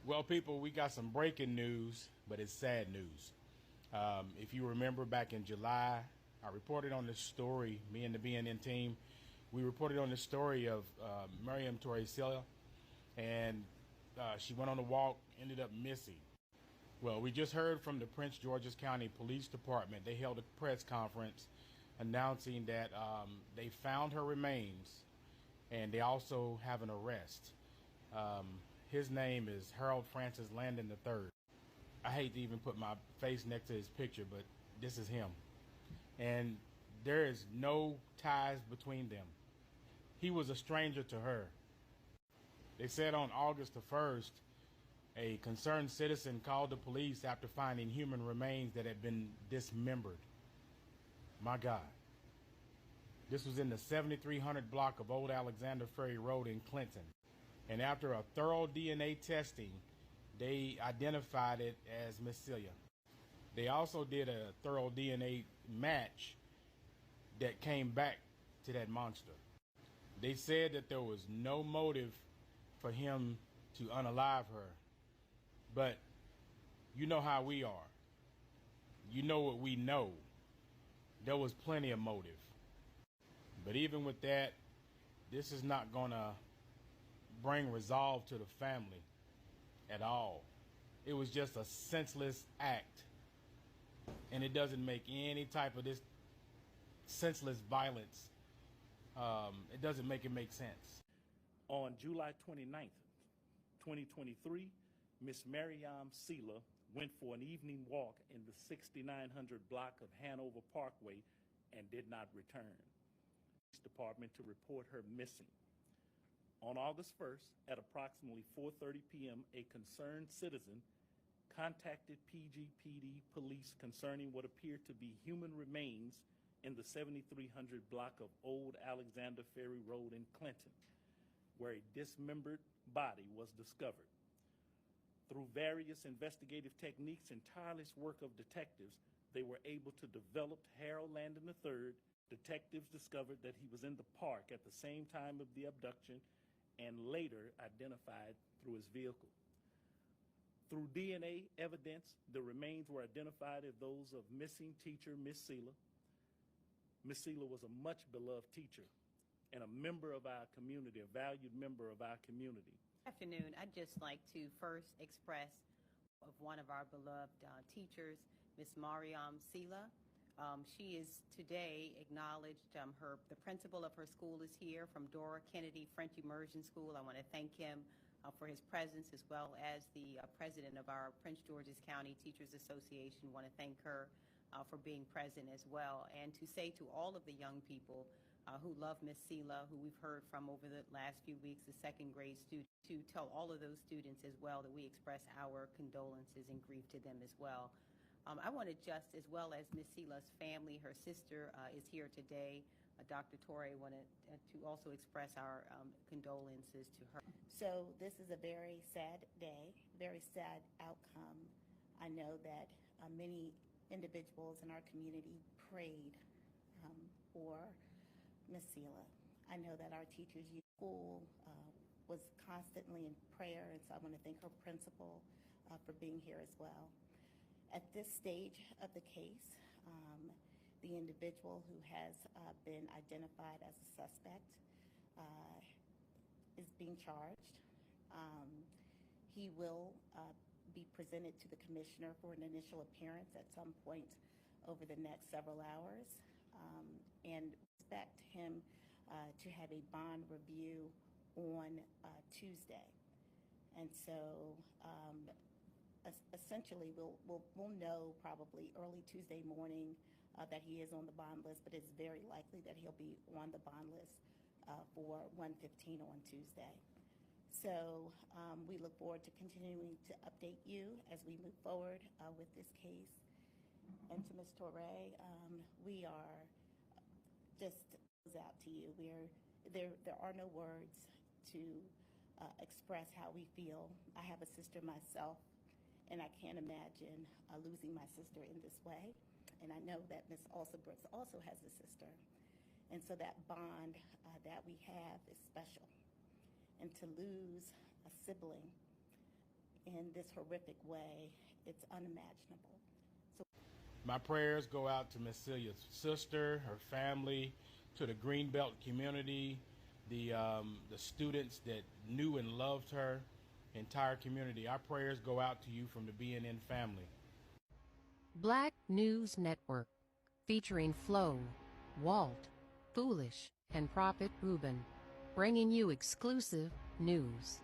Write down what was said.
Well, people, we got some breaking news, but it's sad news. If you remember back in July, I reported on this story, me and the BNN team, we reported on this story of Miriam Torrecilla, and she went on a walk, ended up missing. Well, we just heard from the Prince George's County Police Department. They held a press conference announcing that they found her remains, and they also have an arrest. His name is Harold Francis Landon III. I hate to even put my face next to his picture, but this is him. And there is no ties between them. He was a stranger to her. They said on August the 1st, a concerned citizen called the police after finding human remains that had been dismembered. My God. This was in the 7300 block of Old Alexander Ferry Road in Clinton. And after a thorough DNA testing, they identified it as Miss Celia. They also did a thorough DNA match that came back to that monster. They said that there was no motive for him to unalive her. But you know how we are. You know what we know. There was plenty of motive. But even with that, this is not going to bring resolve to the family at all. It was just a senseless act. And it doesn't make any type of this senseless violence. It doesn't make it make sense. On July 29th, 2023, Miss Miriam Celia went for an evening walk in the 6900 block of Hanover Parkway and did not return. The police department to report her missing. On August 1st, at approximately 4:30 p.m., a concerned citizen contacted PGPD police concerning what appeared to be human remains in the 7300 block of Old Alexander Ferry Road in Clinton, where a dismembered body was discovered. Through various investigative techniques and tireless work of detectives, they were able to develop Harold Landon III. Detectives discovered that he was in the park at the same time of the abduction and later identified through his vehicle. Through DNA evidence, the remains were identified as those of missing teacher Miss Celia. Miss Celia was a much beloved teacher and a member of our community, a valued member of our community. Good afternoon. I'd just like to first express of one of our beloved teachers, Miss Miriam Celia. She is today acknowledged. The principal of her school is here from Dora Kennedy French Immersion School. I want to thank him for his presence, as well as the president of our Prince George's County Teachers Association. I want to thank her for being present as well, and to say to all of the young people who love Miss Celia, who we've heard from over the last few weeks, the second grade students, to tell all of those students as well that we express our condolences and grief to them as well. I want to just, as well as Miss Celia's family, her sister is here today. Dr. Torre wanted to also express our condolences to her. So this is a very sad day, very sad outcome. I know that many individuals in our community prayed for Miss Celia. I know that our teachers' school was constantly in prayer, and so I want to thank her principal for being here as well. At this stage of the case, the individual who has been identified as a suspect is being charged. He will be presented to the commissioner for an initial appearance at some point over the next several hours, and expect him to have a bond review on Tuesday. And so essentially we'll know probably early Tuesday morning that he is on the bond list, but it's very likely that he'll be on the bond list for 1:15 on Tuesday. So we look forward to continuing to update you as we move forward with this case. And to Ms. Torre, we are just out to you. There are no words to express how we feel. I have a sister myself, and I can't imagine losing my sister in this way. And I know that Ms. Elsa Brooks also has a sister. And so that bond that we have is special. And to lose a sibling in this horrific way, it's unimaginable. My prayers go out to Miss Celia's sister, her family, to the Greenbelt community, the students that knew and loved her, entire community. Our prayers go out to you from the BNN family. Black News Network, featuring Flo, Walt, Foolish, and Prophet Ruben, bringing you exclusive news.